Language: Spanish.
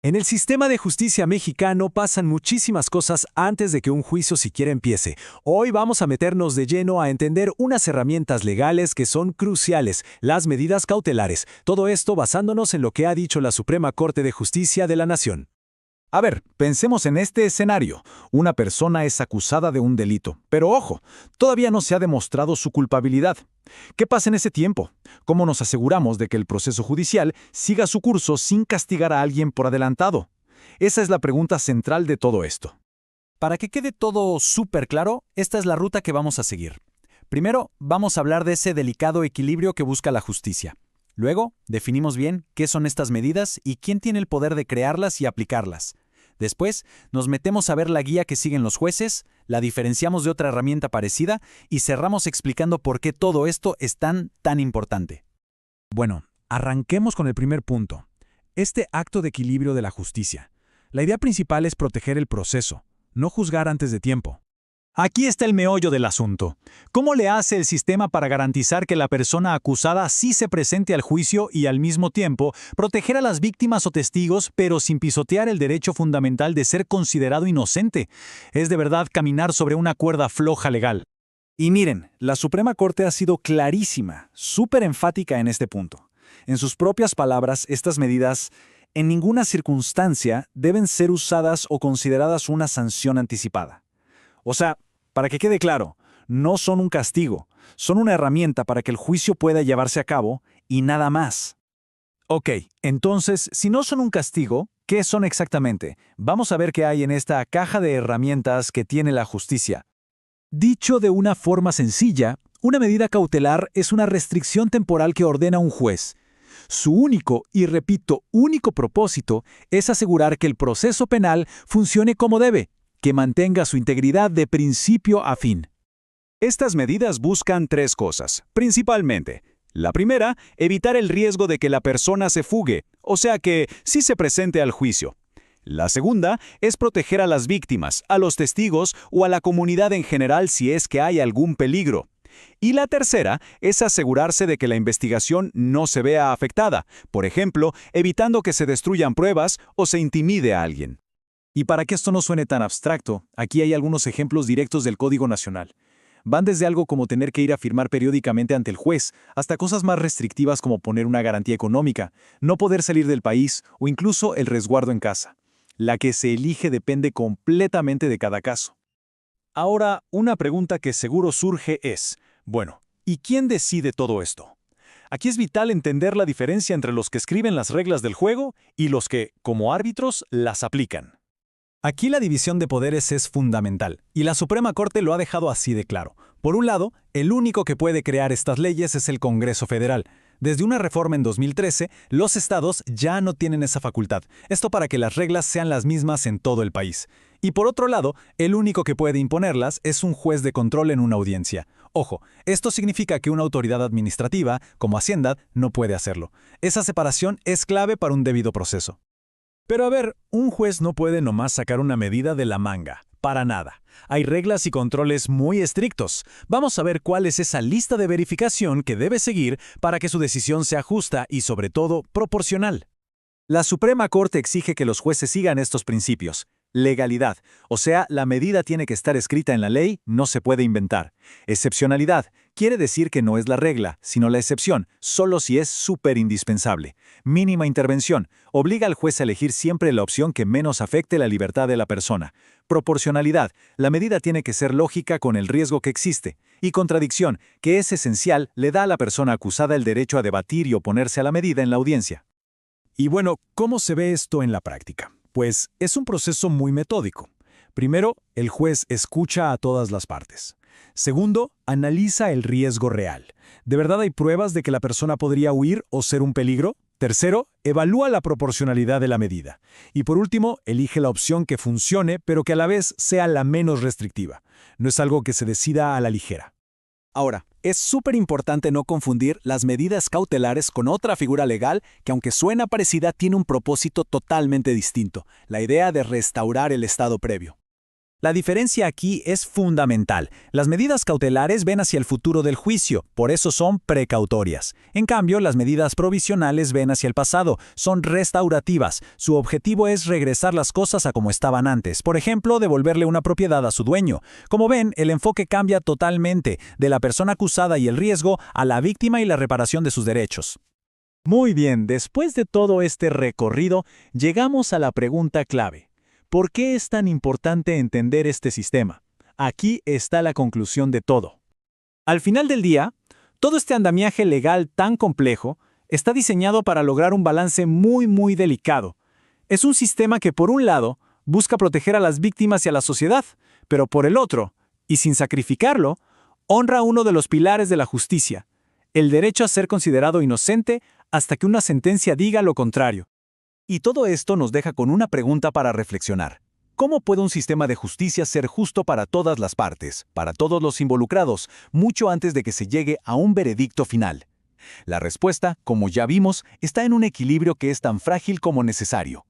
En el sistema de justicia mexicano pasan muchísimas cosas antes de que un juicio siquiera empiece. Hoy vamos a meternos de lleno a entender unas herramientas legales que son cruciales, las medidas cautelares. Todo esto basándonos en lo que ha dicho la Suprema Corte de Justicia de la Nación. A ver, pensemos en este escenario. Una persona es acusada de un delito, pero ojo, todavía no se ha demostrado su culpabilidad. ¿Qué pasa en ese tiempo? ¿Cómo nos aseguramos de que el proceso judicial siga su curso sin castigar a alguien por adelantado? Esa es la pregunta central de todo esto. Para que quede todo súper claro, esta es la ruta que vamos a seguir. Primero, vamos a hablar de ese delicado equilibrio que busca la justicia. Luego, definimos bien qué son estas medidas y quién tiene el poder de crearlas y aplicarlas. Después, nos metemos a ver la guía que siguen los jueces, la diferenciamos de otra herramienta parecida y cerramos explicando por qué todo esto es tan importante. Bueno, arranquemos con el primer punto. Este acto de equilibrio de la justicia. La idea principal es proteger el proceso, no juzgar antes de tiempo. Aquí está el meollo del asunto. ¿Cómo le hace el sistema para garantizar que la persona acusada sí se presente al juicio y al mismo tiempo proteger a las víctimas o testigos, pero sin pisotear el derecho fundamental de ser considerado inocente? Es de verdad caminar sobre una cuerda floja legal. Y miren, la Suprema Corte ha sido clarísima, súper enfática en este punto. En sus propias palabras, estas medidas en ninguna circunstancia deben ser usadas o consideradas una sanción anticipada. O sea, para que quede claro, no son un castigo, son una herramienta para que el juicio pueda llevarse a cabo y nada más. Ok, entonces, si no son un castigo, ¿qué son exactamente? Vamos a ver qué hay en esta caja de herramientas que tiene la justicia. Dicho de una forma sencilla, una medida cautelar es una restricción temporal que ordena un juez. Su único, y repito, único propósito es asegurar que el proceso penal funcione como debe, que mantenga su integridad de principio a fin. Estas medidas buscan tres cosas, principalmente. La primera, evitar el riesgo de que la persona se fugue, o sea que sí se presente al juicio. La segunda es proteger a las víctimas, a los testigos o a la comunidad en general si es que hay algún peligro. Y la tercera es asegurarse de que la investigación no se vea afectada, por ejemplo, evitando que se destruyan pruebas o se intimide a alguien. Y para que esto no suene tan abstracto, aquí hay algunos ejemplos directos del Código Nacional. Van desde algo como tener que ir a firmar periódicamente ante el juez, hasta cosas más restrictivas como poner una garantía económica, no poder salir del país o incluso el resguardo en casa. La que se elige depende completamente de cada caso. Ahora, una pregunta que seguro surge es, bueno, ¿y quién decide todo esto? Aquí es vital entender la diferencia entre los que escriben las reglas del juego y los que, como árbitros, las aplican. Aquí la división de poderes es fundamental, y la Suprema Corte lo ha dejado así de claro. Por un lado, el único que puede crear estas leyes es el Congreso Federal. Desde una reforma en 2013, los estados ya no tienen esa facultad. Esto para que las reglas sean las mismas en todo el país. Y por otro lado, el único que puede imponerlas es un juez de control en una audiencia. Ojo, esto significa que una autoridad administrativa, como Hacienda, no puede hacerlo. Esa separación es clave para un debido proceso. Pero a ver, un juez no puede nomás sacar una medida de la manga. Para nada. Hay reglas y controles muy estrictos. Vamos a ver cuál es esa lista de verificación que debe seguir para que su decisión sea justa y, sobre todo, proporcional. La Suprema Corte exige que los jueces sigan estos principios. Legalidad, o sea, la medida tiene que estar escrita en la ley, no se puede inventar. Excepcionalidad, quiere decir que no es la regla, sino la excepción, solo si es súper indispensable. Mínima intervención, obliga al juez a elegir siempre la opción que menos afecte la libertad de la persona. Proporcionalidad, la medida tiene que ser lógica con el riesgo que existe. Y contradicción, que es esencial, le da a la persona acusada el derecho a debatir y oponerse a la medida en la audiencia. Y bueno, ¿cómo se ve esto en la práctica? Pues es un proceso muy metódico. Primero, el juez escucha a todas las partes. Segundo, analiza el riesgo real. ¿De verdad hay pruebas de que la persona podría huir o ser un peligro? Tercero, evalúa la proporcionalidad de la medida. Y por último, elige la opción que funcione, pero que a la vez sea la menos restrictiva. No es algo que se decida a la ligera. Ahora, es súper importante no confundir las medidas cautelares con otra figura legal que, aunque suena parecida, tiene un propósito totalmente distinto, la idea de restaurar el estado previo. La diferencia aquí es fundamental. Las medidas cautelares ven hacia el futuro del juicio, por eso son precautorias. En cambio, las medidas provisionales ven hacia el pasado, son restaurativas. Su objetivo es regresar las cosas a como estaban antes, por ejemplo, devolverle una propiedad a su dueño. Como ven, el enfoque cambia totalmente, de la persona acusada y el riesgo a la víctima y la reparación de sus derechos. Muy bien, después de todo este recorrido, llegamos a la pregunta clave. ¿Por qué es tan importante entender este sistema? Aquí está la conclusión de todo. Al final del día, todo este andamiaje legal tan complejo está diseñado para lograr un balance muy delicado. Es un sistema que, por un lado, busca proteger a las víctimas y a la sociedad, pero por el otro, y sin sacrificarlo, honra uno de los pilares de la justicia, el derecho a ser considerado inocente hasta que una sentencia diga lo contrario. Y todo esto nos deja con una pregunta para reflexionar. ¿Cómo puede un sistema de justicia ser justo para todas las partes, para todos los involucrados, mucho antes de que se llegue a un veredicto final? La respuesta, como ya vimos, está en un equilibrio que es tan frágil como necesario.